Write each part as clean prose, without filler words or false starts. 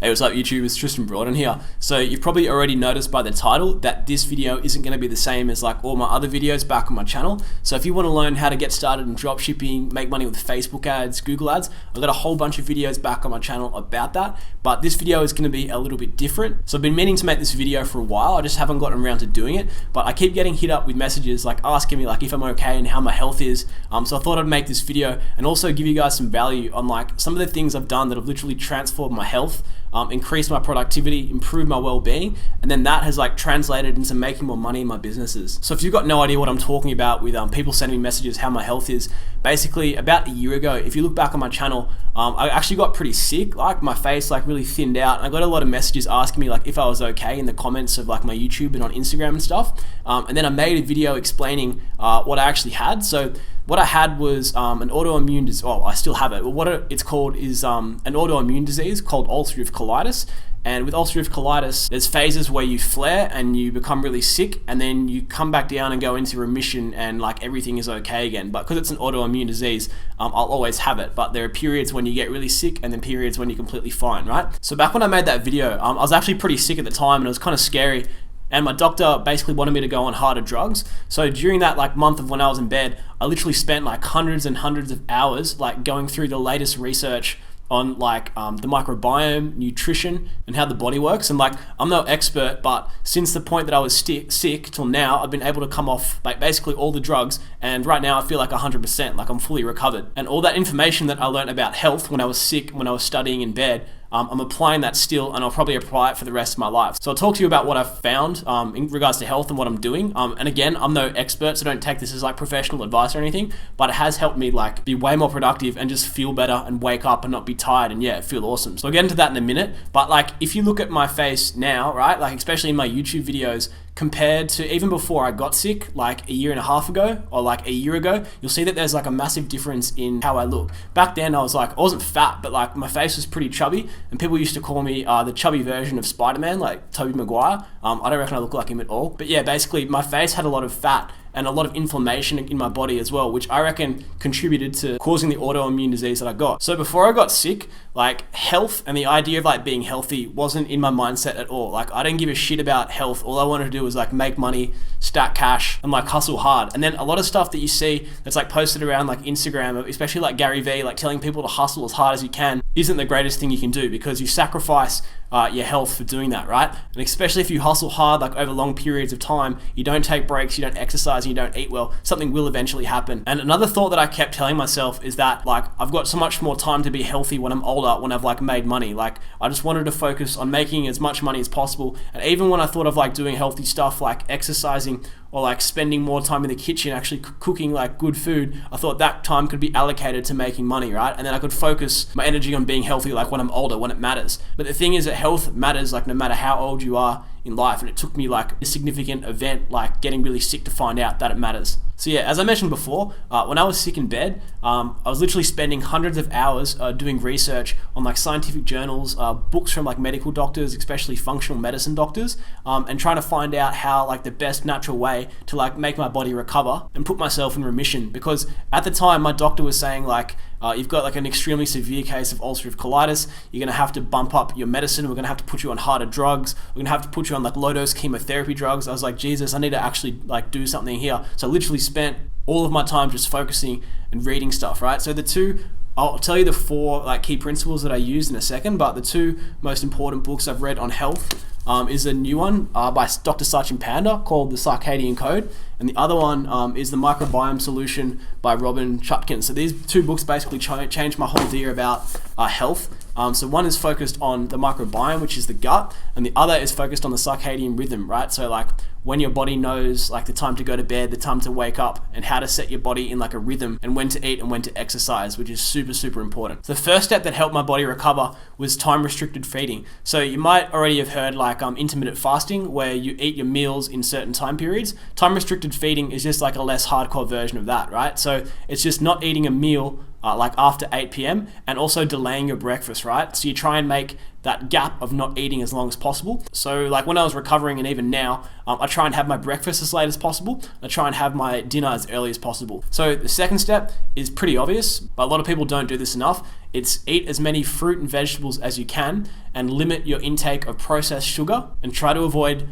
Hey, what's up YouTube? It's Tristan Broaden here. So you've probably already noticed by the title that this video isn't going to be the same as like all my other videos back on my channel. So if you want to learn how to get started in dropshipping, make money with Facebook ads, Google ads, I've got a whole bunch of videos back on my channel about that. But this video is going to be a little bit different. So I've been meaning to make this video for a while. I just haven't gotten around to doing it. But I keep getting hit up with messages like asking me like if I'm okay and how my health is. So I thought I'd make this video and also give you guys some value on like some of the things I've done that have literally transformed my health, increase my productivity, improve my well-being, and then that has like translated into making more money in my businesses. So if you've got no idea what I'm talking about with people sending me messages how my health is, basically about a year ago, if you look back on my channel, I actually got pretty sick, like my face like really thinned out, and I got a lot of messages asking me like if I was okay in the comments of like my YouTube and on Instagram and stuff. And then I made a video explaining what I actually had. So what I had was an autoimmune disease. Well, I still have it. But what it's called is an autoimmune disease called ulcerative colitis. And with ulcerative colitis, there's phases where you flare and you become really sick, and then you come back down and go into remission and like everything is okay again. But because it's an autoimmune disease, I'll always have it. But there are periods when you get really sick and then periods when you're completely fine, right? So back when I made that video, I was actually pretty sick at the time and it was kind of scary. And my doctor basically wanted me to go on harder drugs. So during that like month of when I was in bed, I literally spent like hundreds and hundreds of hours like going through the latest research on like the microbiome, nutrition, and how the body works. And like, I'm no expert, but since the point that I was sick till now, I've been able to come off like basically all the drugs. And right now I feel like 100%, like I'm fully recovered. And all that information that I learned about health when I was sick, when I was studying in bed, I'm applying that still, and I'll probably apply it for the rest of my life. So I'll talk to you about what I've found in regards to health and what I'm doing. And again, I'm no expert, so don't take this as like professional advice or anything, but it has helped me like be way more productive and just feel better and wake up and not be tired and yeah, feel awesome. So I'll get into that in a minute. But like, if you look at my face now, right, like especially in my YouTube videos, compared to even before I got sick, like a year and a half ago or like a year ago, you'll see that there's like a massive difference in how I look. Back then I was like, I wasn't fat, but like my face was pretty chubby, and people used to call me the chubby version of Spider-Man, like Tobey Maguire. I don't reckon I look like him at all. But yeah, basically my face had a lot of fat and a lot of inflammation in my body as well, which I reckon contributed to causing the autoimmune disease that I got. So before I got sick, like health and the idea of like being healthy wasn't in my mindset at all. Like I didn't give a shit about health. All I wanted to do was like make money, stack cash, and like hustle hard. And then a lot of stuff that you see that's like posted around like Instagram, especially like Gary Vee, like telling people to hustle as hard as you can, isn't the greatest thing you can do, because you sacrifice your health for doing that, right? And especially if you hustle hard like over long periods of time, you don't take breaks, you don't exercise, and you don't eat well, something will eventually happen. And another thought that I kept telling myself is that like I've got so much more time to be healthy when I'm older, when I've like made money. Like I just wanted to focus on making as much money as possible. And even when I thought of like doing healthy stuff like exercising or like spending more time in the kitchen actually cooking like good food, I thought that time could be allocated to making money, right? And then I could focus my energy on being healthy like when I'm older, when it matters. But the thing is that health matters like no matter how old you are in life, and it took me like a significant event like getting really sick to find out that it matters. So yeah, as I mentioned before, when I was sick in bed, I was literally spending hundreds of hours doing research on like scientific journals, books from like medical doctors, especially functional medicine doctors, and trying to find out how like the best natural way to like make my body recover and put myself in remission. Because at the time my doctor was saying like, you've got like an extremely severe case of ulcerative colitis, you're gonna have to bump up your medicine, we're gonna have to put you on harder drugs, we're gonna have to put you on like low dose chemotherapy drugs. I was like, Jesus, I need to actually like do something here. So I literally spent all of my time just focusing and reading stuff, right? So the two, I'll tell you the four like key principles that I used in a second, but the two most important books I've read on health is a new one by Dr. Sachin Panda called The Circadian Code, and the other one is The Microbiome Solution by Robin Chutkin. So these two books basically changed my whole idea about health. So one is focused on the microbiome, which is the gut, and the other is focused on the circadian rhythm, right? So like when your body knows like the time to go to bed, the time to wake up, and how to set your body in like a rhythm, and when to eat and when to exercise, which is super, super important. So the first step that helped my body recover was time restricted feeding. So you might already have heard like intermittent fasting, where you eat your meals in certain time periods. Time restricted feeding is just like a less hardcore version of that, right? So it's just not eating a meal like after 8 p.m. and also delaying your breakfast, right? So you try and make that gap of not eating as long as possible. So like when I was recovering and even now, I try and have my breakfast as late as possible. I try and have my dinner as early as possible. So the second step is pretty obvious, but a lot of people don't do this enough. It's eat as many fruit and vegetables as you can and limit your intake of processed sugar and try to avoid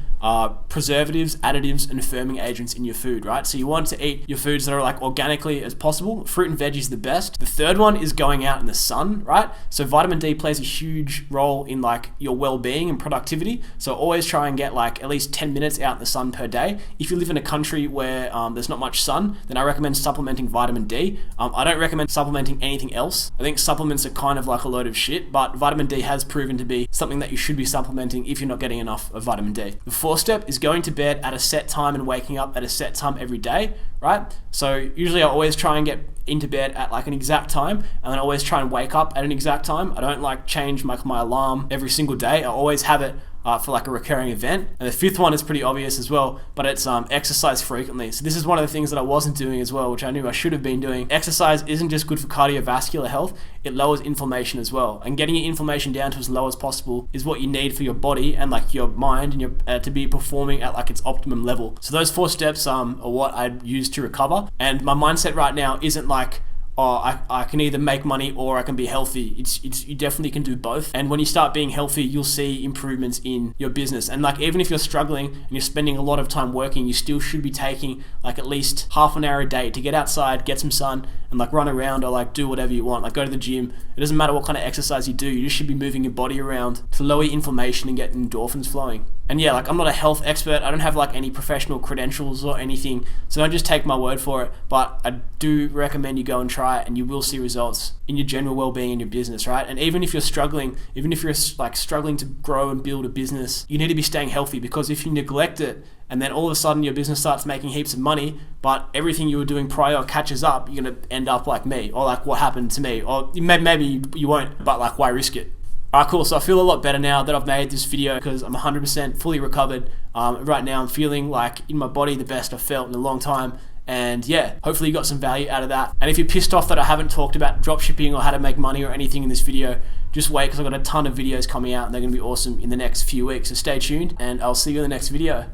preservatives, additives, and firming agents in your food, right? So you want to eat your foods that are like organically as possible. Fruit and veggies is the best. The third one is going out in the sun, right? So vitamin D plays a huge role in like your well-being and productivity. So always try and get like at least 10 minutes out in the sun per day. If you live in a country where there's not much sun, then I recommend supplementing vitamin D. I don't recommend supplementing anything else. I think supplements are kind of like a load of shit, but vitamin D has proven to be something that you should be supplementing if you're not getting enough of vitamin D. The fourth step is going to bed at a set time and waking up at a set time every day, right? So usually I always try and get into bed at like an exact time, and then I always try and wake up at an exact time. I don't like change my alarm every single day. I always have it for like a recurring event. And the fifth one is pretty obvious as well, but it's exercise frequently. So this is one of the things that I wasn't doing as well, which I knew I should have been doing. Exercise isn't just good for cardiovascular health, it lowers inflammation as well. And getting your inflammation down to as low as possible is what you need for your body and like your mind and your to be performing at like its optimum level. So those 4 steps are what I use to recover. And my mindset right now isn't like, oh, I can either make money or I can be healthy. It's you definitely can do both. And when you start being healthy, you'll see improvements in your business. And like even if you're struggling and you're spending a lot of time working, you still should be taking like at least half an hour a day to get outside, get some sun, and like run around or like do whatever you want. Like go to the gym. It doesn't matter what kind of exercise you do. You just should be moving your body around to lower your inflammation and get endorphins flowing. And yeah, like I'm not a health expert. I don't have like any professional credentials or anything. So don't just take my word for it. But I do recommend you go and try it, and you will see results in your general well-being in your business, right? And even if you're struggling, even if you're like struggling to grow and build a business, you need to be staying healthy, because if you neglect it and then all of a sudden your business starts making heaps of money, but everything you were doing prior catches up, you're gonna end up like me, or like what happened to me, or maybe you won't, but like why risk it? Alright, cool. So I feel a lot better now that I've made this video, because I'm 100% fully recovered. Right now I'm feeling like in my body the best I've felt in a long time. And yeah, hopefully you got some value out of that. And if you're pissed off that I haven't talked about dropshipping or how to make money or anything in this video, just wait, because I've got a ton of videos coming out and they're going to be awesome in the next few weeks. So stay tuned, and I'll see you in the next video.